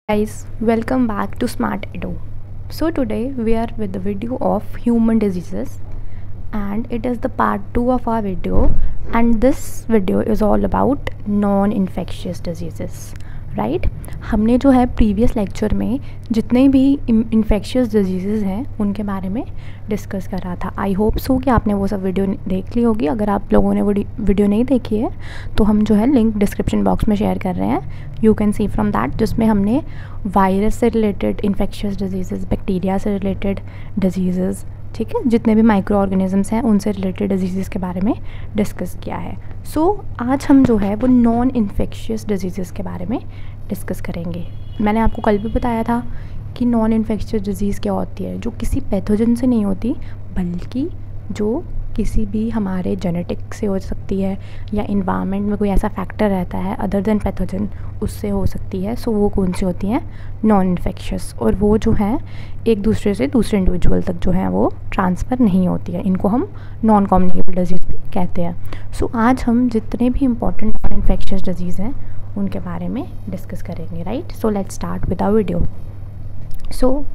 Guys, welcome back to Smart Edu. So today we are with the video of human diseases and it is the part 2 of our video, and this video is all about non-infectious diseases. Right हमने जो है previous lecture में जितने भी infectious disease हैं उनके बारे में डिस्कस करा था. आई होप सो कि आपने वो सब वीडियो देख ली होगी. अगर आप लोगों ने वो वीडियो नहीं देखी है तो हम जो है लिंक डिस्क्रिप्शन बॉक्स में शेयर कर रहे हैं. You can see from that, जिसमें हमने वायरस से रिलेटेड इन्फेक्शियस डिजीज़, बैक्टीरिया से रिलेटेड डिजीज़, ठीक है, जितने भी माइक्रो ऑर्गेनिजम्स हैं उनसे रिलेटेड डिजीज़ के बारे में डिस्कस किया है. सो आज हम जो है वो नॉन इन्फेक्शियस डिजीज़ के बारे में डिस्कस करेंगे. मैंने आपको कल भी बताया था कि नॉन इन्फेक्शियस डिजीज़ क्या होती है, जो किसी पैथोजन से नहीं होती बल्कि जो किसी भी हमारे जेनेटिक से हो सकती है या इन्वायरमेंट में कोई ऐसा फैक्टर रहता है अदर देन पैथोजन, उससे हो सकती है. सो वो कौन सी होती हैं? Non infectious. और वो जो है एक दूसरे से दूसरे इंडिविजुअल तक जो है वो ट्रांसफ़र नहीं होती है. इनको हम नॉन कम्युनिकेबल डिजीज़ भी कहते हैं. सो आज हम जितने भी इंपॉर्टेंट नॉन इन्फेक्शियस डिजीज़ हैं उनके बारे में डिस्कस करेंगे. Right, so let's start with our video. So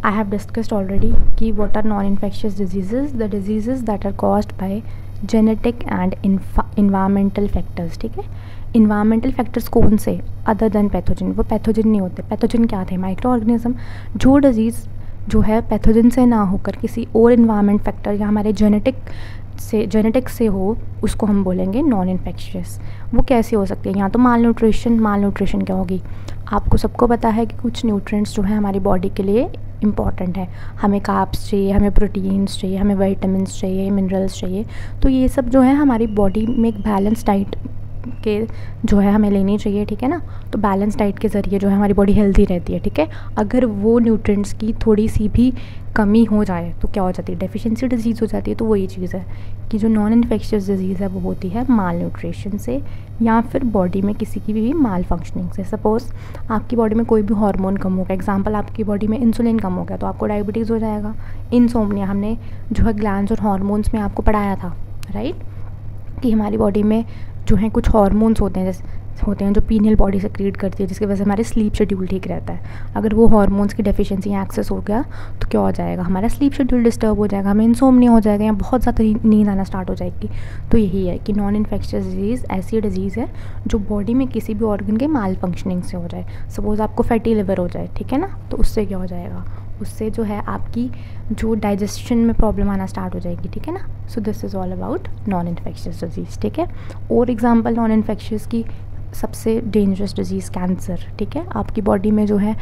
I have discussed already कि what are non-infectious diseases, the diseases that are caused by genetic and environmental factors. ठीक है, environmental factors कौन से? Other than pathogen. वो pathogen नहीं होते. Pathogen क्या थे? Micro organism. जो डिजीज़ जो है पैथोजन से ना होकर किसी और इन्वायरमेंट फैक्टर या हमारे जेनेटिक से हो, उसको हम बोलेंगे नॉन इन्फेक्शियस. वो कैसे हो सकती है? यहाँ तो माल न्यूट्रिशन क्या होगी? आपको सबको पता है कि कुछ न्यूट्रिएंट्स जो है हमारी बॉडी के लिए इम्पॉर्टेंट है. हमें कार्ब्स चाहिए, हमें प्रोटीन्स चाहिए, हमें विटामिन्स चाहिए, मिनरल्स चाहिए. तो ये सब जो है हमारी बॉडी में एक बैलेंस डाइट के जो है हमें लेनी चाहिए. ठीक है ना. तो बैलेंस डाइट के ज़रिए जो है हमारी बॉडी हेल्दी रहती है. ठीक है. अगर वो न्यूट्रिएंट्स की थोड़ी सी भी कमी हो जाए तो क्या हो जाती है? डेफिशिएंसी डिजीज़ हो जाती है. तो वही चीज़ है कि जो नॉन इन्फेक्शियस डिजीज़ है वो होती है माल न्यूट्रिशन से या फिर बॉडी में किसी की भी माल फंक्शनिंग से. सपोज़ आपकी बॉडी में कोई भी हार्मोन कम हो गया, एग्जांपल आपकी बॉडी में इंसुलिन कम हो गया तो आपको डायबिटीज़ हो जाएगा. इनसोम्निया, हमने जो है ग्लैंड्स और हार्मोन्स में आपको पढ़ाया था. राइट, कि हमारी बॉडी में जो है कुछ हार्मोन्स होते हैं जो पीनियल बॉडी से क्रिएट करती है, जिसकी वजह से हमारे स्लीप शेड्यूल ठीक रहता है. अगर वो हार्मोन्स की डेफिशिएंसी या एक्सेस हो गया तो क्या हो जाएगा? हमारा स्लीप शेड्यूल डिस्टर्ब हो जाएगा, हमें इंसोम्निया हो जाएगा या बहुत ज़्यादा नींद आना स्टार्ट हो जाएगी. तो यही है कि नॉन इन्फेक्शियस डिजीज़ ऐसी डिजीज़ है जो बॉडी में किसी भी ऑर्गन के माल फंक्शनिंग से हो जाए. सपोज़ आपको फैटी लिवर हो जाए, ठीक है ना, तो उससे क्या हो जाएगा? उससे जो है आपकी जो डाइजेशन में प्रॉब्लम आना स्टार्ट हो जाएगी. ठीक है ना. So this is all about non infectious disease. ठीक है. और एग्जांपल नॉन इन्फेक्शियस की सबसे डेंजरस डिजीज़ कैंसर. ठीक है. आपकी बॉडी में जो है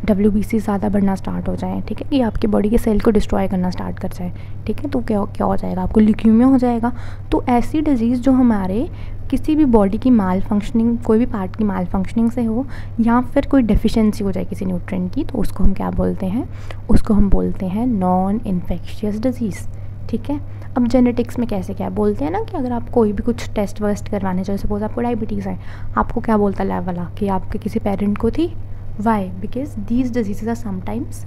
WBC ज़्यादा बढ़ना स्टार्ट हो जाए, ठीक है, कि आपकी बॉडी के सेल को डिस्ट्रॉय करना स्टार्ट कर जाए. ठीक है. तो क्या हो जाएगा? आपको ल्यूकेमिया हो जाएगा. तो ऐसी डिजीज़ जो हमारे किसी भी बॉडी की माल फंक्शनिंग, कोई भी पार्ट की माल फंक्शनिंग से हो या फिर कोई डेफिशिएंसी हो जाए किसी न्यूट्रिएंट की, तो उसको हम क्या बोलते हैं? उसको हम बोलते हैं नॉन इन्फेक्शियस डिजीज़. ठीक है. अब जेनेटिक्स में कैसे क्या बोलते हैं ना कि अगर आप कोई भी कुछ टेस्ट वेस्ट करवाने चाहिए, सपोज आपको डायबिटीज़ है, आपको क्या बोलता है लैब वाला कि आपके किसी पेरेंट को थी. Why? Because these disease are sometimes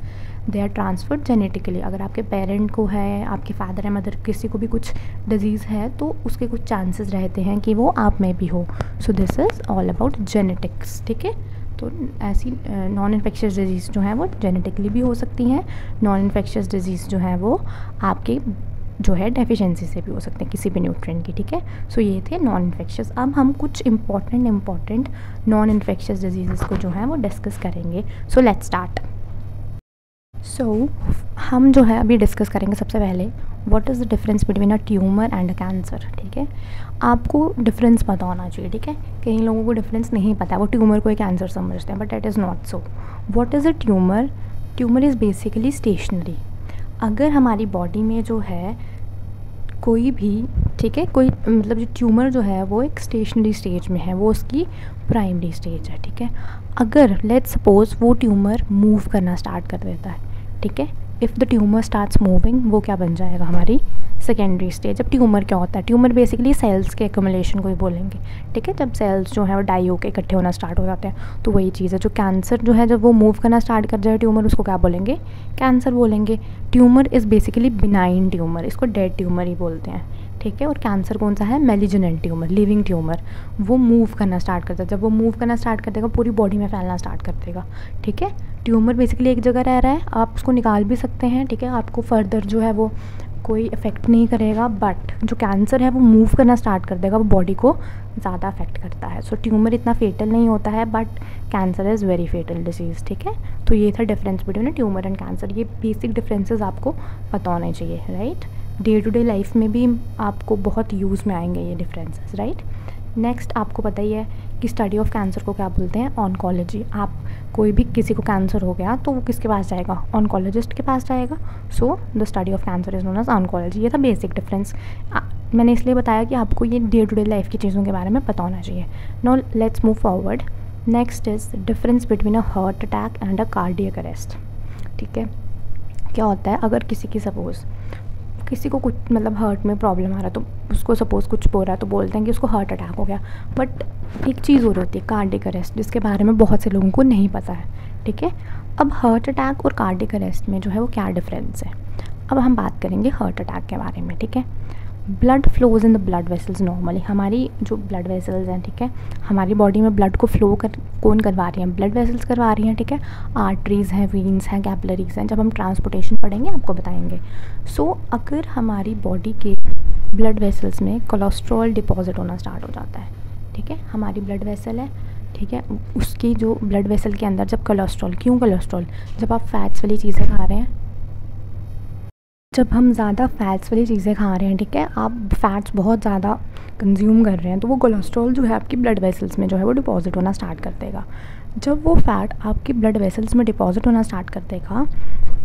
they are transferred genetically. अगर आपके पेरेंट को है, आपके फादर है, मदर, किसी को भी कुछ डिजीज़ है तो उसके कुछ चांसेस रहते हैं कि वो आप में भी हो. सो this is all about genetics. ठीक है. तो ऐसी नॉन इन्फेक्शियस डिजीज़ जो हैं वो जेनेटिकली भी हो सकती हैं. नॉन इन्फेक्शियस डिजीज़ जो है वो आपके जो है डेफिशिएंसी से भी हो सकते हैं किसी भी न्यूट्रिएंट की. ठीक है. सो ये थे नॉन इन्फेक्शियस. अब हम कुछ इम्पॉर्टेंट नॉन इन्फेक्शियस डिजीज़ को जो है वो डिस्कस करेंगे. सो लेट्स स्टार्ट. सो हम जो है अभी डिस्कस करेंगे सबसे पहले what is the difference between a tumour and a cancer. ठीक है. आपको डिफरेंस पता होना चाहिए. ठीक है. कई लोगों को डिफरेंस नहीं पता है, वो ट्यूमर को एक कैंसर समझते हैं, but that is not so. What is a tumour? Tumour is basically stationary. अगर हमारी बॉडी में जो है कोई भी, ठीक है, कोई मतलब जो ट्यूमर जो है वो एक स्टेशनरी स्टेज में है, वो उसकी प्राइमरी स्टेज है. ठीक है. अगर लेट्स सपोज वो ट्यूमर मूव करना स्टार्ट कर देता है, ठीक है, if the tumour starts moving, वो क्या बन जाएगा? हमारी सेकेंडरी स्टेज. अब ट्यूमर क्या होता है? ट्यूमर बेसिकली सेल्स के एक्यूमुलेशन को ही बोलेंगे. ठीक है. जब सेल्स जो है वो डाई होकर इकट्ठे होना स्टार्ट हो जाते हैं, तो वही चीज़ है. जो कैंसर जो है जब वो मूव करना स्टार्ट कर जाए ट्यूमर, उसको क्या बोलेंगे? कैंसर बोलेंगे. Tumour is basically benign tumour, इसको डेड ट्यूमर ही बोलते हैं. ठीक है। और कैंसर कौन सा है? Malignant tumour, living tumour. वो मूव करना स्टार्ट करता है, जब वो मूव करना स्टार्ट कर देगा पूरी बॉडी में फैलना स्टार्ट कर देगा, ठीक है। ट्यूमर बेसिकली एक जगह रह रहा है, आप उसको निकाल भी सकते हैं, ठीक है, आपको फर्दर जो है वो कोई इफ़ेक्ट नहीं करेगा, बट जो कैंसर है वो मूव करना स्टार्ट कर देगा, वो बॉडी को ज़्यादा अफेक्ट करता है। सो ट्यूमर इतना फेटल नहीं होता है, but cancer is very fatal disease, ठीक है। तो ये था difference between tumour and cancer. ये बेसिक डिफरेंसेस आपको पता होने चाहिए, right. Day to day life में भी आपको बहुत यूज़ में आएंगे ये डिफरेंसेस, राइट। नेक्स्ट आपको पता ही है कि स्टडी ऑफ कैंसर को क्या बोलते हैं? ऑन्कोलॉजी। आप कोई भी किसी को कैंसर हो गया तो वो किसके पास जाएगा? ऑन्कोलॉजिस्ट के पास जाएगा। So the study of cancer is known as oncology. ये था बेसिक डिफरेंस। मैंने इसलिए बताया कि आपको ये डे टू डे लाइफ की चीज़ों के बारे में पता होना चाहिए। Now let's move forward. Next is difference between a heart attack and a cardiac arrest, ठीक है। क्या होता है अगर किसी की सपोज़ किसी को कुछ मतलब हार्ट में प्रॉब्लम आ रहा है, तो उसको सपोज़ कुछ हो रहा है तो बोलते हैं कि उसको हार्ट अटैक हो गया, बट एक चीज़ और होती है कार्डियक अरेस्ट, जिसके बारे में बहुत से लोगों को नहीं पता है, ठीक है। अब हार्ट अटैक और कार्डियक अरेस्ट में जो है वो क्या डिफरेंस है? अब हम बात करेंगे हार्ट अटैक के बारे में, ठीक है। Blood flows in the blood vessels normally. हमारी जो ब्लड वेसल्स हैं, ठीक है, हमारी बॉडी में ब्लड को फ्लो कौन करवा रही हैं? ब्लड वेसल्स करवा रही हैं, ठीक है। आर्टरीज़ हैं, वीन्स हैं, कैपिलरीज हैं। जब हम ट्रांसपोर्टेशन पढ़ेंगे आपको बताएंगे। सो अगर हमारी बॉडी के ब्लड वेसल्स में कोलेस्ट्रॉल डिपॉजिट होना स्टार्ट हो जाता है, ठीक है, हमारी ब्लड वेसल है, ठीक है, उसकी जो ब्लड वेसल के अंदर जब कोलेस्ट्रॉल, क्यों कोलेस्ट्रॉल? जब आप फैट्स वाली चीज़ें खा रहे हैं, जब हम ज़्यादा फैट्स वाली चीज़ें खा रहे हैं, ठीक है, आप फैट्स बहुत ज़्यादा कंज्यूम कर रहे हैं, तो वो कोलेस्ट्रॉल जो है आपकी ब्लड वेसल्स में जो है वो डिपॉजिट होना स्टार्ट कर देगा। जब वो फैट आपकी ब्लड वेसल्स में डिपॉजिट होना स्टार्ट कर देगा,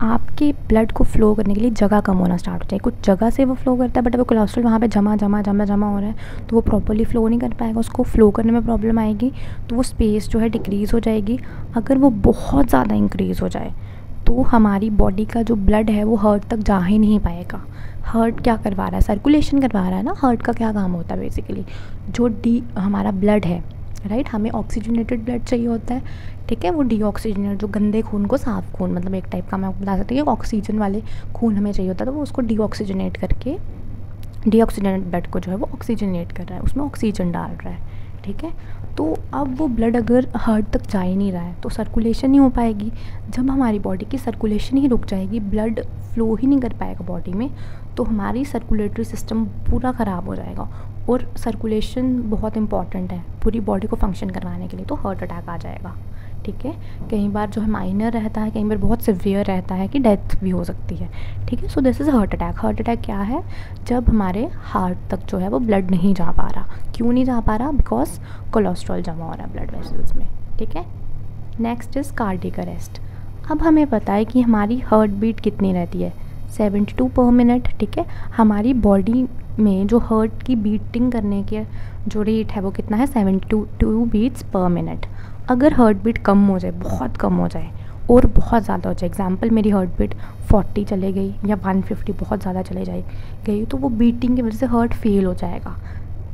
आपके ब्लड को फ़्लो करने के लिए जगह कम होना स्टार्ट हो जाएगी। कुछ जगह से वो फ़्लो करता है, बट वो कोलेस्ट्रॉल वहाँ पे जमा हो रहा है, तो वो प्रॉपर्ली फ़्लो नहीं कर पाएगा, उसको फ़्लो करने में प्रॉब्लम आएगी, तो वो स्पेस जो है डिक्रीज़ हो जाएगी। अगर वो बहुत ज़्यादा इंक्रीज़ हो जाए तो हमारी बॉडी का जो ब्लड है वो हार्ट तक जा ही नहीं पाएगा। हार्ट क्या करवा रहा है? सर्कुलेशन करवा रहा है ना। हार्ट का क्या काम होता है बेसिकली? जो हमारा ब्लड है, राइट, हमें ऑक्सीजनेटेड ब्लड चाहिए होता है, ठीक है। वो डीऑक्सीजनेटेड, जो गंदे खून को साफ खून, मतलब एक टाइप का मैं आपको बता सकती हूँ कि ऑक्सीजन वाले खून हमें चाहिए होता है, तो वो उसको डीऑक्सीजनेट करके डीऑक्सीजनेटेड ब्लड को जो है वो ऑक्सीजनेट कर रहा है, उसमें ऑक्सीजन डाल रहा है, ठीक है। तो अब वो ब्लड अगर हार्ट तक जा ही नहीं रहा है तो सर्कुलेशन नहीं हो पाएगी। जब हमारी बॉडी की सर्कुलेशन ही रुक जाएगी, ब्लड फ्लो ही नहीं कर पाएगा बॉडी में, तो हमारी सर्कुलेटरी सिस्टम पूरा ख़राब हो जाएगा। और सर्कुलेशन बहुत इंपॉर्टेंट है पूरी बॉडी को फंक्शन करवाने के लिए, तो हार्ट अटैक आ जाएगा, ठीक है। कई बार जो है माइनर रहता है, कई बार बहुत सिवियर रहता है कि डेथ भी हो सकती है, ठीक है। सो this is heart attack. Heart attack क्या है? जब हमारे हार्ट तक जो है वो ब्लड नहीं जा पा रहा। क्यों नहीं जा पा रहा? बिकॉज कोलेस्ट्रॉल जमा हो रहा है ब्लड वेसल्स में, ठीक है। Next is cardiac arrest. अब हमें पता है कि हमारी हार्ट बीट कितनी रहती है? 72 पर मिनट, ठीक है। हमारी बॉडी में जो हार्ट की बीटिंग करने के जो रेट है वो कितना है? 72 बीट्स पर मिनट। अगर हार्ट बीट कम हो जाए, बहुत कम हो जाए और बहुत ज़्यादा हो जाए, एग्जांपल मेरी हार्ट बीट 40 चले गई या 150 बहुत ज़्यादा चले गई, तो वो बीटिंग की वजह से हार्ट फेल हो जाएगा,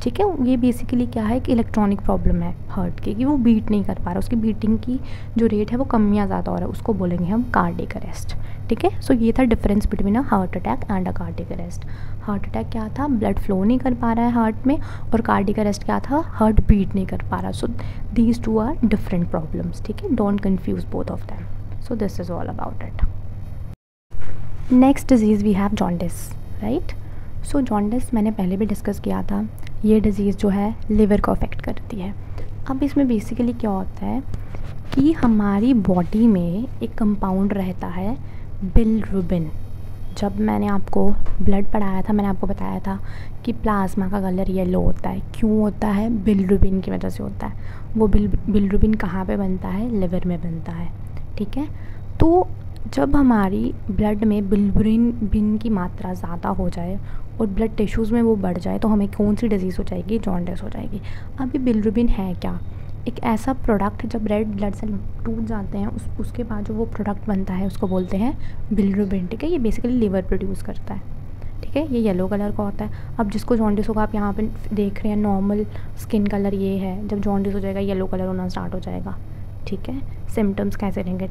ठीक है। ये बेसिकली क्या है कि इलेक्ट्रॉनिक प्रॉब्लम है हार्ट की, कि वो बीट नहीं कर पा रहा, उसकी बीटिंग की जो रेट है वो कम या ज़्यादा हो रहा है, उसको बोलेंगे हम कार्डियक अरेस्ट, ठीक है। सो ये था difference between a heart attack and a cardiac arrest. Heart attack क्या था? ब्लड फ्लो नहीं कर पा रहा है हार्ट में, और कार्डियक अरेस्ट क्या था? हार्ट बीट नहीं कर पा रहा। So these two are different problems, ठीक है। Don't confuse both of them. So this is all about it. Next disease we have jaundice, right. So jaundice मैंने पहले भी डिस्कस किया था। ये डिज़ीज़ जो है लिवर को अफेक्ट करती है। अब इसमें बेसिकली क्या होता है कि हमारी बॉडी में एक कंपाउंड रहता है बिलिरुबिन। जब मैंने आपको ब्लड पढ़ाया था, मैंने आपको बताया था कि प्लाज्मा का कलर येलो होता है। क्यों होता है? बिलिरुबिन की वजह से होता है। वो बिलिरुबिन कहाँ पे बनता है? लिवर में बनता है, ठीक है। तो जब हमारी ब्लड में बिलिरुबिन की मात्रा ज़्यादा हो जाए और ब्लड टिश्यूज़ में वो बढ़ जाए, तो हमें कौन सी डिजीज़ हो जाएगी? जॉन्डिस हो जाएगी। अब ये बिलिरुबिन है क्या? एक ऐसा प्रोडक्ट, जब रेड ब्लड सेल टूट जाते हैं उसके बाद जो वो प्रोडक्ट बनता है उसको बोलते हैं बिलिरुबिन, ठीक है। ये बेसिकली लिवर प्रोड्यूस करता है, ठीक है। ये येलो कलर का होता है। अब जिसको जॉन्डिस होगा, आप यहाँ पे देख रहे हैं नॉर्मल स्किन कलर ये है, जब जॉन्डिस हो जाएगा येलो कलर होना स्टार्ट हो जाएगा, ठीक है। सिम्टम्स कैसे रहेंगे,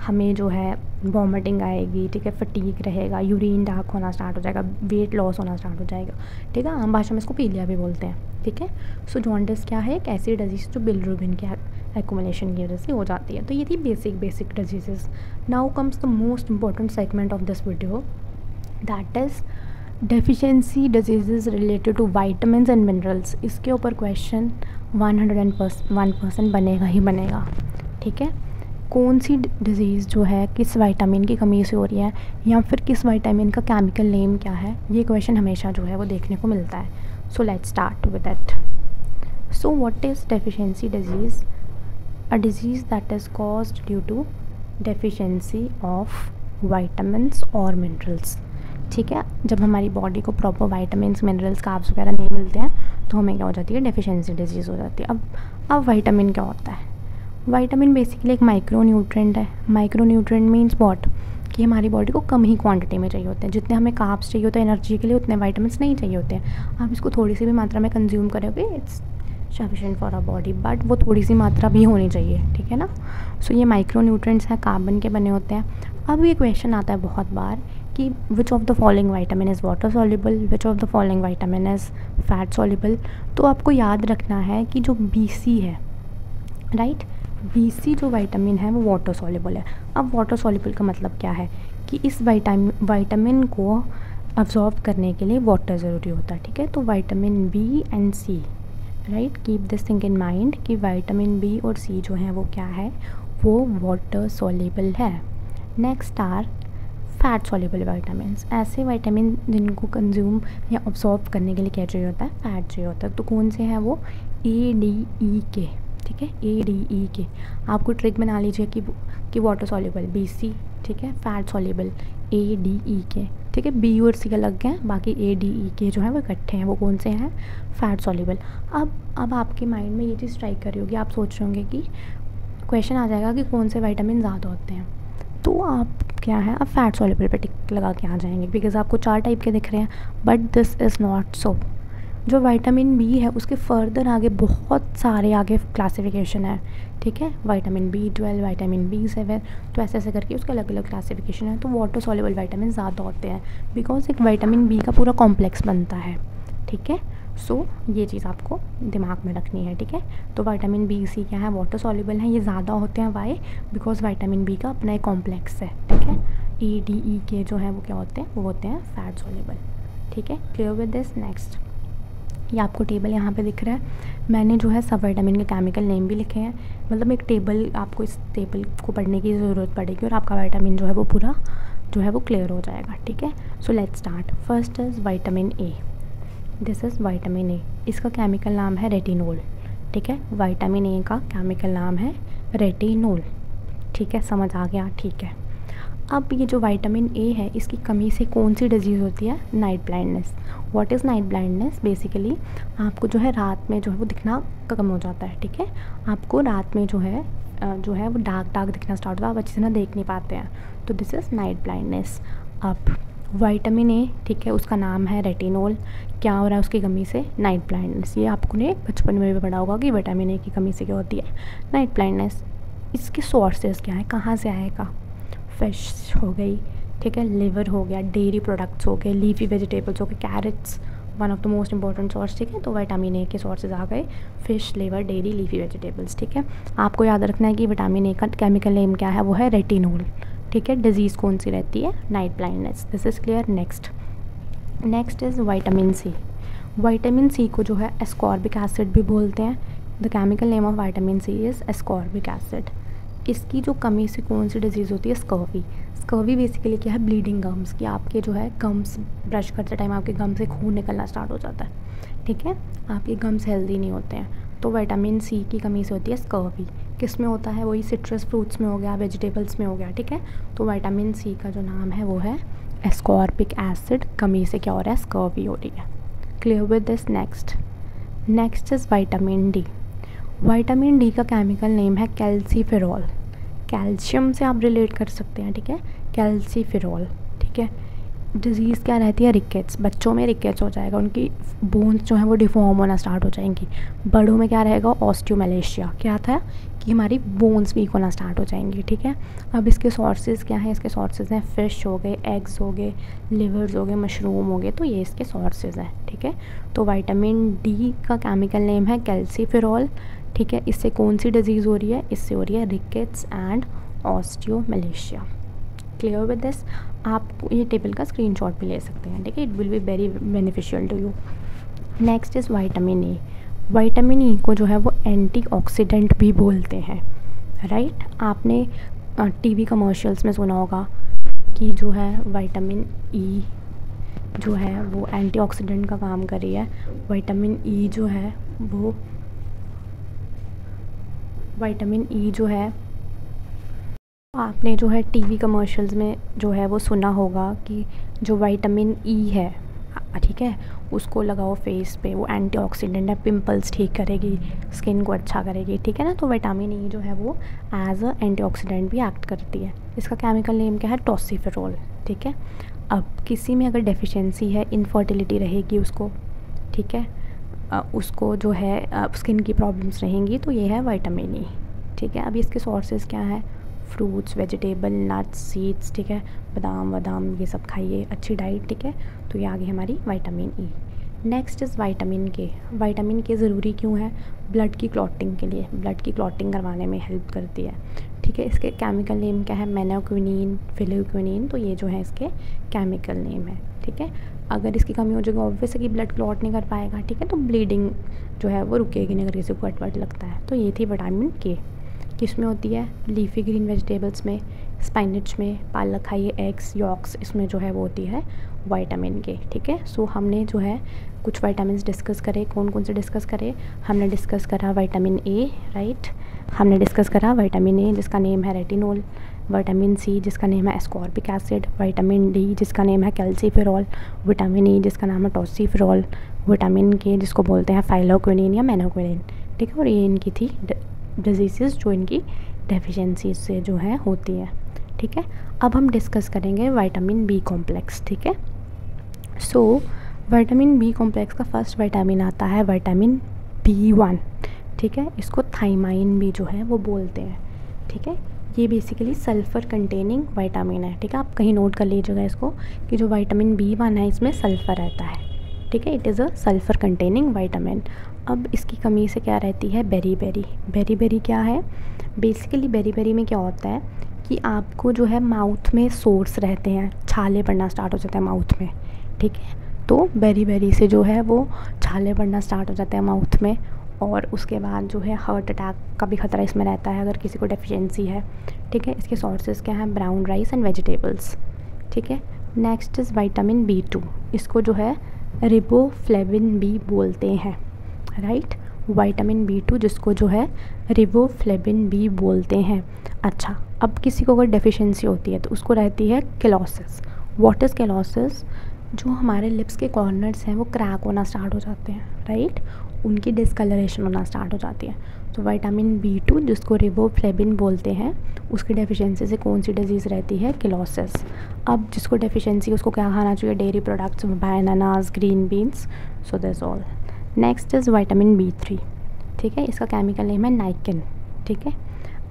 हमें जो है वॉमिटिंग आएगी, ठीक है, फटीग रहेगा, यूरिन डार्क होना स्टार्ट हो जाएगा, वेट लॉस होना स्टार्ट हो जाएगा, ठीक है। आम भाषा में इसको पीलिया भी बोलते हैं, ठीक है। सो जॉन्डिस क्या है, एक ऐसी डिजीज़ जो बिलिरुबिन के एक्यूमुलेशन की वजह से हो जाती है। तो ये थी basic disease. Now comes the most important segment of this video, that is deficiency disease related to vitamin and minerals. इसके ऊपर क्वेश्चन 101% बनेगा ही बनेगा, ठीक है। कौन सी डिज़ीज़ जो है किस विटामिन की कमी से हो रही है, या फिर किस विटामिन का केमिकल नेम क्या है, ये क्वेश्चन हमेशा जो है वो देखने को मिलता है। So let's start with it. So what is deficiency disease? A disease that is caused due to deficiency of vitamins और मिनरल्स, ठीक है। जब हमारी बॉडी को प्रॉपर वाइटामिन्स, मिनरल्स, कार्ब्स वगैरह नहीं मिलते हैं तो हमें क्या हो जाती है, डेफिशिएंसी डिजीज़ हो जाती है। अब विटामिन क्या होता है? विटामिन बेसिकली एक माइक्रो न्यूट्रेंट है। माइक्रो न्यूट्रेंट मीन्स व्हाट, कि हमारी बॉडी को कम ही क्वांटिटी में चाहिए होते हैं। जितने हमें कार्ब्स चाहिए होते हैं एनर्जी के लिए, उतने विटामिन्स नहीं चाहिए होते हैं। आप इसको थोड़ी सी भी मात्रा में कंज्यूम करोगे, it's sufficient for a body, but वो थोड़ी सी मात्रा भी होनी चाहिए, ठीक है ना। सो ये माइक्रो न्यूट्रेंट्स हैं, कार्बन के बने होते हैं। अब ये क्वेश्चन आता है बहुत बार कि which of the following vitamin is water soluble, which of the following vitamin is fat soluble. तो आपको याद रखना है कि जो BC है, राइट, BC जो विटामिन है वो वाटर सॉल्युबल है। अब वाटर सॉल्युबल का मतलब क्या है कि इस विटामिन को अब्जॉर्ब करने के लिए वाटर ज़रूरी होता है, ठीक है। तो vitamin B and C, right, keep this thing in mind कि विटामिन B और C जो है वो क्या है, वो वाटर सॉल्युबल है। Next are fat soluble vitamins, ऐसे विटामिन जिनको कंज्यूम या अब्सॉर्ब करने के लिए क्या चाहिए होता है, फैट चाहिए होता है। तो कौन से हैं वो, ADEK, ठीक है, ADEK। आपको ट्रिक बना लीजिए कि वाटर सॉल्युबल BC, ठीक है, फैट सॉल्युबल ADEK, ठीक है। B और C अलग हैं, बाकी ADEK जो है वो इकट्ठे हैं। वो कौन से हैं, फैट सॉल्युबल। अब आपके माइंड में ये चीज़ स्ट्राइक कर रही होगी, आप सोच रहे होंगे कि क्वेश्चन आ जाएगा कि कौन से विटामिन ज़्यादा होते हैं। तो आप क्या है, अब फैट सॉल्युबल पे टिक लगा के आ जाएंगे, बिकॉज आपको 4 टाइप के दिख रहे हैं, बट दिस इज़ नॉट सो। जो विटामिन B है उसके फर्दर आगे बहुत सारे आगे क्लासिफिकेशन है, ठीक है। विटामिन B12, विटामिन B7, तो ऐसे ऐसे करके उसके अलग अलग क्लासिफिकेशन है। तो वाटर सॉल्युबल विटामिन ज़्यादा होते हैं, बिकॉज एक विटामिन B का पूरा कॉम्प्लेक्स बनता है, ठीक है। सो ये चीज़ आपको दिमाग में रखनी है, ठीक है। तो विटामिन B, C क्या है, वाटर सॉल्युबल हैं, ये ज़्यादा होते हैं। वाई, बिकॉज विटामिन B का अपना एक कॉम्प्लेक्स है, ठीक है। ADEK जो है वो क्या होते हैं, वो होते हैं फैट सॉल्युबल, ठीक है। Clear with this. नेक्स्ट, ये आपको टेबल यहाँ पे दिख रहा है, मैंने जो है सब विटामिन के केमिकल नेम भी लिखे हैं। मतलब एक टेबल, आपको इस टेबल को पढ़ने की ज़रूरत पड़ेगी और आपका विटामिन जो है वो पूरा जो है वो क्लियर हो जाएगा, ठीक है। So let's start. First is vitamin A, this is vitamin A। इसका केमिकल नाम है रेटिनोल, ठीक है। विटामिन A का केमिकल नाम है रेटिनोल, ठीक है, समझ आ गया, ठीक है। अब ये जो विटामिन A है, इसकी कमी से कौन सी डिजीज़ होती है, night blindness. What is night blindness? Basically आपको जो है रात में जो है वो दिखना कम हो जाता है, ठीक है। आपको रात में जो है वो डार्क दिखना स्टार्ट होता है, आप अच्छी तरह देख नहीं पाते हैं, तो दिस इज़ नाइट ब्लाइंडनेस। अब विटामिन A, ठीक है, उसका नाम है रेटिनोल। क्या हो रहा है उसकी कमी से, नाइट ब्लाइंडनेस। ये आपको ने बचपन में भी पढ़ा होगा कि विटामिन A की कमी से क्या होती है, नाइट ब्लाइंडनेस। इसके सोर्सेज क्या है, कहाँ से आएगा, फिश हो गई, ठीक है, लिवर हो गया, डेयरी प्रोडक्ट्स हो गए, लीफी वेजिटेबल्स हो गए, carrots one of the most important source, ठीक है। तो विटामिन A के सोर्सेज आ गए fish, liver, dairy, leafy vegetables, ठीक है। आपको याद रखना है कि विटामिन A का केमिकल नेम क्या है, वो है रेटिनोल, ठीक है। डिजीज़ कौन सी रहती है, night blindness. This is clear. Next is vitamin C। Vitamin C को जो है एस्कॉर्बिक एसिड भी बोलते हैं। The chemical name of vitamin C is ascorbic acid. इसकी जो कमी से कौन सी डिजीज़ होती है, स्कर्वी। स्कर्वी बेसिकली क्या है, ब्लीडिंग गम्स, कि आपके जो है गम्स ब्रश करते टाइम आपके गम से खून निकलना स्टार्ट हो जाता है, ठीक है, आपके गम्स हेल्दी नहीं होते हैं। तो विटामिन C की कमी से होती है स्कर्वी। किस में होता है, वही सिट्रस फ्रूट्स में हो गया, वेजिटेबल्स में हो गया, ठीक है। तो विटामिन C का जो नाम है वो है एस्कॉर्बिक एसिड। कमी से क्या हो रहा है, स्कर्वी हो रही है। Clear with this. Next is vitamin D। Vitamin D का केमिकल नेम है कैल्सीफेरॉल। कैल्शियम से आप रिलेट कर सकते हैं, ठीक है, कैल्सीफेरॉल, ठीक है। डिज़ीज़ क्या रहती है, रिकेट्स। बच्चों में रिकेट्स हो जाएगा, उनकी बोन्स जो हैं वो डिफॉर्म होना स्टार्ट हो जाएंगी। बड़ों में क्या रहेगा, ऑस्टियोमलेशिया। क्या था कि हमारी बोन्स वीक होना स्टार्ट हो जाएंगी, ठीक है। अब इसके सोर्सेज क्या हैं, इसके सोर्सेज हैं फ़िश हो गए, एग्स हो गए, लिवर्स हो गए, मशरूम हो गए, तो ये इसके सोर्सेज हैं, ठीक है। तो विटामिन डी का केमिकल नेम है कैल्सीफेरॉल, ठीक है। इससे कौन सी डिज़ीज़ हो रही है, इससे हो रही है rickets and osteomalacia. Clear with this. आप ये टेबल का स्क्रीनशॉट भी ले सकते हैं, ठीक है। It will be very beneficial to you. Next is vitamin E. Vitamin E को जो है वो एंटीऑक्सीडेंट भी बोलते हैं, राइट। आपने टीवी कमर्शियल्स में सुना होगा कि जो है विटामिन ई जो है वो एंटीऑक्सीडेंट का काम कर रही है। विटामिन ई जो है वो विटामिन ई जो है आपने जो है टीवी कमर्शियल्स में जो है वो सुना होगा कि जो विटामिन ई है, ठीक है, उसको लगाओ फेस पे, वो एंटीऑक्सीडेंट है, पिंपल्स ठीक करेगी, स्किन को अच्छा करेगी, ठीक है ना। तो विटामिन ई जो है वो एज अ एंटीऑक्सीडेंट भी एक्ट करती है। इसका केमिकल नेम क्या है, टॉसिफेरॉल, ठीक है। अब किसी में अगर डेफिशिएंसी है, इनफर्टिलिटी रहेगी उसको, ठीक है, उसको जो है स्किन की प्रॉब्लम्स रहेंगी, तो ये है विटामिन ई, ठीक है। अब इसके सोर्सेज क्या है, फ्रूट्स, वेजिटेबल, नट्स, सीड्स, ठीक है, बादाम ये सब खाइए, अच्छी डाइट, ठीक है। तो ये आ गई हमारी vitamin E. Next is vitamin के। विटामिन के ज़रूरी क्यों है, ब्लड की क्लॉटिंग के लिए, ब्लड की क्लॉटिंग करवाने में हेल्प करती है, ठीक है। इसके केमिकल नेम क्या है, मेनाक्विनिन, फिलिक्विनिन, तो ये जो है इसके केमिकल नेम है, ठीक है। अगर इसकी कमी हो जाएगी ऑब्वियस है कि ब्लड क्लॉट नहीं कर पाएगा, ठीक है, तो ब्लीडिंग जो है वो रुकेगी नहीं अगर किसी को कट लगता है। तो ये थी विटामिन के। किस में होती है, लीफी ग्रीन वेजिटेबल्स में, स्पाइनच में, पालक खाइए, एग्स, यॉक्स, इसमें जो है वो होती है विटामिन के, ठीक है। सो हमने जो है कुछ विटामिन डिस्कस करे, कौन कौन से डिस्कस करे, हमने डिस्कस करा विटामिन ए, राइट, हमने डिस्कस करा विटामिन ए जिसका नेम है रेटिनोल, विटामिन सी जिसका नेम है एस्कॉर्बिक एसिड, विटामिन डी जिसका नेम है कैल्सीफेरॉल, विटामिन ई जिसका नाम है टॉसिफेरॉल, विटामिन के जिसको बोलते हैं फाइलोक्विनिन या मेनाक्विनिन, ठीक है। और ये इनकी थी डिजीज़ जो इनकी डेफिशिएंसी से जो है होती है, ठीक है। अब हम डिस्कस करेंगे विटामिन बी कॉम्प्लेक्स, ठीक है। सो विटामिन बी कॉम्प्लेक्स का फर्स्ट विटामिन आता है विटामिन B1, ठीक है। इसको थाइमाइन भी जो है वो बोलते हैं, ठीक है। ये बेसिकली सल्फ़र कंटेनिंग विटामिन है, ठीक है। आप कहीं नोट कर लीजिएगा इसको कि जो विटामिन B1 है इसमें सल्फ़र रहता है, ठीक है। It is a sulphur containing vitamin. अब इसकी कमी से क्या रहती है, बेरी क्या है, बेसिकली बेरी में क्या होता है कि आपको जो है माउथ में सोर्स रहते हैं, छाले पड़ना स्टार्ट हो जाता है माउथ में, ठीक है। तो बेरी से जो है वो छाले पड़ना स्टार्ट हो जाते हैं माउथ में, और उसके बाद जो है हार्ट अटैक का भी ख़तरा इसमें रहता है अगर किसी को डेफिशिएंसी है, ठीक है। इसके सोर्सेज क्या हैं, ब्राउन राइस एंड वेजिटेबल्स, ठीक है। नेक्स्ट इज़ विटामिन B2, इसको जो है रिबोफ्लेविन भी बोलते हैं, राइट। विटामिन B2 जिसको जो है रिबोफ्लेविन भी बोलते हैं। अच्छा, अब किसी को अगर डेफिशिएंसी होती है तो उसको रहती है केलोसिस। व्हाट इज़ केलोसिस, जो हमारे लिप्स के कॉर्नर्स हैं वो क्रैक होना स्टार्ट हो जाते हैं, राइट, उनकी डिस्कलरेशन होना स्टार्ट हो जाती है। तो विटामिन B2 जिसको रिबोफ्लेविन बोलते हैं, उसकी डेफिशिएंसी से कौन सी डिजीज़ रहती है, केलोसिस। अब जिसको डेफिशिएंसी उसको क्या खाना चाहिए, dairy products, bananas, green beans, so that's all. Next is vitamin B3, ठीक है। इसका केमिकल नेम है नाइकिन, ठीक है।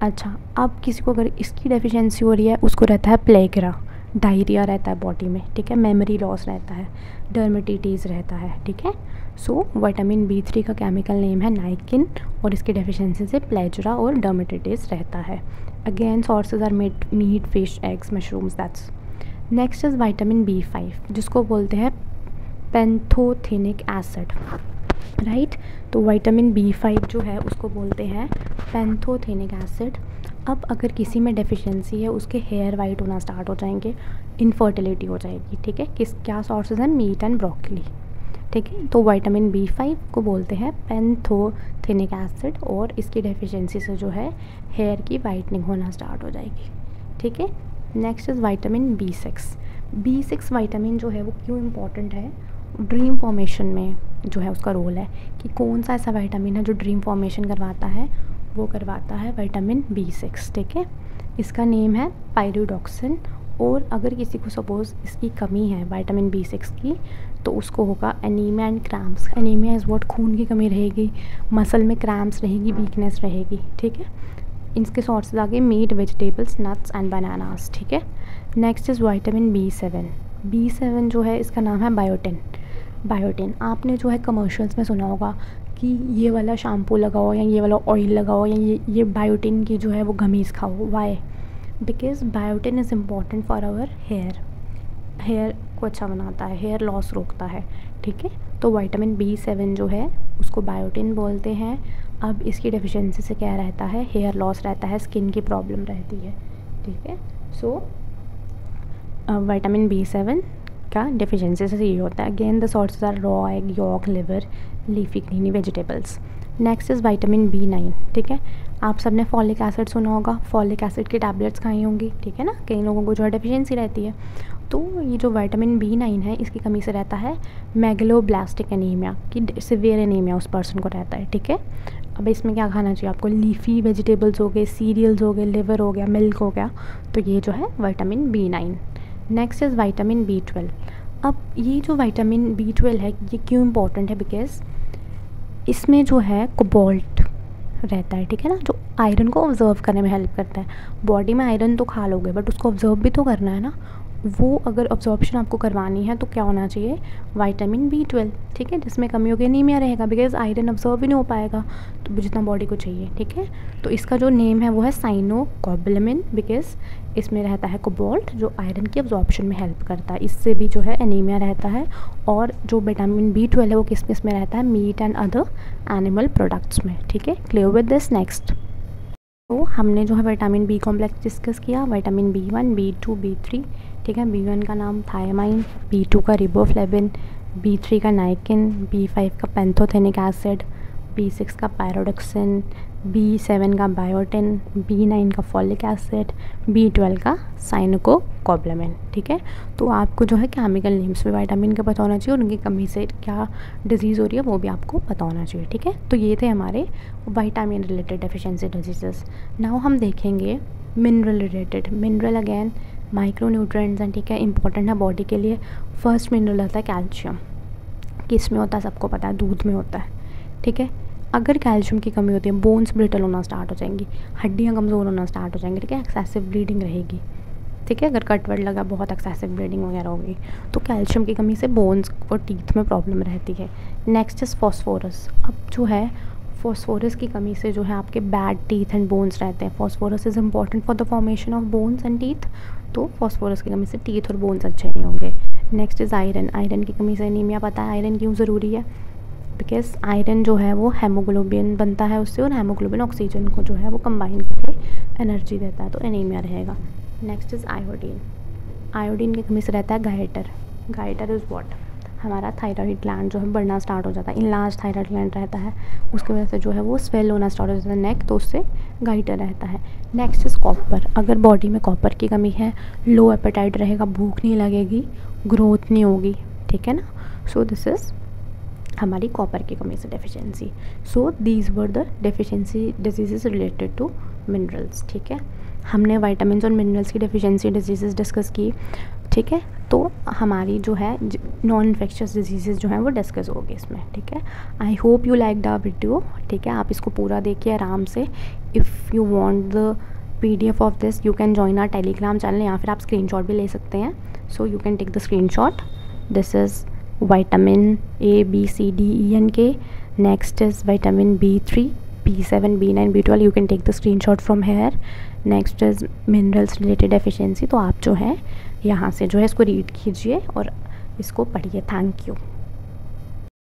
अच्छा, अब किसी को अगर इसकी डेफिशिएंसी हो रही है उसको रहता है प्लेगरा, डायरिया रहता है बॉडी में, ठीक है, मेमोरी लॉस रहता है, डर्मेटिटीज़ रहता है, ठीक है। सो विटामिन B3 का केमिकल नेम है नाइकिन, और इसकी डेफिशिएंसी से प्लेजरा और डर्मेटिटीज़ रहता है। Again sources are meat, fish, eggs, mushrooms, that's. Next is vitamin B5 जिसको बोलते हैं पैंथोथेनिक एसिड, राइट। तो विटामिन B5 जो है उसको बोलते हैं पैंथोथेनिक एसिड। अब अगर किसी में डेफिशिएंसी है उसके हेयर वाइट होना स्टार्ट हो जाएंगे, इनफर्टिलिटी हो जाएगी, ठीक है। क्या सोर्सेज हैं, मीट एंड ब्रोकली, ठीक है। तो विटामिन B5 को बोलते हैं पैंथोथेनिक एसिड, और इसकी डेफिशिएंसी से जो है हेयर की वाइटनिंग होना स्टार्ट हो जाएगी, ठीक है। Next is vitamin B6 vitamin जो है वो क्यों इम्पॉर्टेंट है, ड्रीम फॉर्मेशन में जो है उसका रोल है कि कौन सा ऐसा विटामिन है जो ड्रीम फॉर्मेशन करवाता है, वो करवाता है विटामिन B6, ठीक है। इसका नेम है पायरिडोक्सिन, और अगर किसी को सपोज़ इसकी कमी है विटामिन B6 की, तो उसको होगा anaemia and cramps. Anaemia is what, खून की कमी रहेगी, मसल में क्रैम्प्स रहेगी, वीकनेस रहेगी, ठीक है। इसके सोर्सेज आगे meat, vegetables, nuts and bananas, ठीक है। Next is vitamin B7। B7 जो है इसका नाम है बायोटिन। बायोटिन आपने जो है कमर्शियल्स में सुना होगा कि ये वाला शैम्पू लगाओ या ये वाला ऑयल लगाओ या ये बायोटिन की जो है वो गमीज़ खाओ। Why? Because biotin is important for our hair को अच्छा बनाता है, हेयर लॉस रोकता है, ठीक है। तो विटामिन B7 जो है उसको बायोटिन बोलते हैं। अब इसकी डेफिशिएंसी से क्या रहता है, हेयर लॉस रहता है, स्किन की प्रॉब्लम रहती है, ठीक है। सो विटामिन B7 का डेफिशिएंसी से ये होता है। Again the sources are raw egg, yolk, liver, leafy greeny vegetables. Next is vitamin B9, ठीक है। आप सबने फॉलिक एसिड सुना होगा, फॉलिक एसिड की टैबलेट्स खाई होंगी, ठीक है ना। कई लोगों को जो है डेफिशिएंसी रहती है। तो ये जो विटामिन B9 है इसकी कमी से रहता है मेगलोब्लास्टिक एनीमिया, की सिवियर एनीमिया उस पर्सन को रहता है, ठीक है। अब इसमें क्या खाना चाहिए आपको, लीफी वेजिटेबल्स हो गए, सीरियल्स हो गए, लिवर हो गया, मिल्क हो गया, तो ये जो है vitamin B9। Next is vitamin B12। अब ये जो विटामिन B12 है ये क्यों इम्पोर्टेंट है, बिकॉज इसमें जो है कोबाल्ट रहता है, ठीक है ना, जो आयरन को ऑब्जर्व करने में हेल्प करता है। बॉडी में आयरन तो खा लोगे बट उसको ऑब्जर्व भी तो करना है ना। वो अगर ऑब्जॉर्प्शन आपको करवानी है तो क्या होना चाहिए, विटामिन B12, ठीक है। जिसमें कमी होगी एनीमिया रहेगा, बिकॉज आयरन ऑब्जर्व भी नहीं हो पाएगा तो जितना बॉडी को चाहिए, ठीक है। तो इसका जो नेम है वो है साइनोकोबालामिन, बिकॉज इसमें रहता है कोबाल्ट जो आयरन की ऑब्जॉर्प्शन में हेल्प करता है। इससे भी जो है एनीमिया रहता है। और जो विटामिन B12 है वो किस में रहता है, meat and other animal products में, ठीक है। Clear with this? नेक्स्ट, तो हमने जो है विटामिन B कॉम्प्लेक्स डिस्कस किया, विटामिन B1, B2, B3, ठीक है। B1 का नाम थायमाइन, B2 का रिबोफ्लेविन, B3 का नाइकिन, B5 का पेंथोथेनिक एसिड, B6 का पायरोडक्सिन, B7 का बायोटिन, B9 का फॉलिक एसिड, B12 का साइनोकोबालामिन, ठीक है। तो आपको जो है केमिकल नेम्स भी विटामिन के पता होना चाहिए और उनकी कमी से क्या डिजीज़ हो रही है वो भी आपको पता होना चाहिए, ठीक है। तो ये थे हमारे vitamin related deficiency diseases. Now हम देखेंगे mineral related. Mineral again micro nutrients हैं, ठीक है, इंपॉर्टेंट है बॉडी के लिए। फर्स्ट मिनरल होता है कैल्शियम। किस में होता है सबको पता है, दूध में होता है, ठीक है। अगर कैल्शियम की कमी होती है बोन्स ब्रिटल होना स्टार्ट हो जाएंगी, हड्डियाँ कमज़ोर होना स्टार्ट हो जाएंगी, ठीक है। एक्सेसिव ब्लीडिंग रहेगी, ठीक है। अगर कट वट लगा, बहुत एक्सेसिव ब्लीडिंग वगैरह होगी, तो कैल्शियम की कमी से बोन्स और टीथ में प्रॉब्लम रहती है। Next is phosphorus. अब जो है फॉस्फोरस की कमी से जो है आपके बैड टीथ एंड बोन्स रहते हैं। Phosphorus is important for the formation of bones and teeth, तो फॉस्फोरस की कमी से टीथ और बोन्स अच्छे नहीं होंगे। Next is iron. आयरन की कमी से एनीमिया। पता है आयरन क्यों ज़रूरी है, बिकॉज आयरन जो है वो हेमोग्लोबिन बनता है उससे, और हेमोग्लोबिन ऑक्सीजन को जो है वो कंबाइन करके एनर्जी देता है, तो एनीमिया रहेगा। Next is iodine. आयोडीन की कमी से रहता है गाइटर। गाइटर इज़ व्हाट, हमारा थायराइड ग्लैंड जो है बढ़ना स्टार्ट हो जाता है, इनलार्ज थायराइड ग्लैंड रहता है, उसकी वजह से जो है वो स्वेल होना स्टार्ट हो जाता है नेक, तो उससे गाइटर रहता है। Next is copper. अगर बॉडी में कॉपर की कमी है, लो एपेटाइट रहेगा, भूख नहीं लगेगी, ग्रोथ नहीं होगी, ठीक है ना। सो दिस इज़ हमारी कॉपर की कमी से deficiency. So these were the deficiency disease related to minerals, ठीक है। हमने विटामिन्स और मिनरल्स की डेफिशिएंसी डिजीज़ डिस्कस की, ठीक है। तो हमारी जो है नॉन इन्फेक्शियस डिजीज़ जो हैं वो डिस्कस होगी इसमें, ठीक है। I hope you like the video, ठीक है। आप इसको पूरा देखिए आराम से। If you want the PDF of this you can join our Telegram channel, या फिर आप स्क्रीनशॉट भी ले सकते हैं। So you can take the screenshot. This is vitamin A, B, C, D, E and K. Next is vitamin B3, B7, B9, B12. You can take the screenshot from here. Next is minerals related deficiency. तो आप जो है यहाँ से जो है इसको read कीजिए और इसको पढ़िए। Thank you.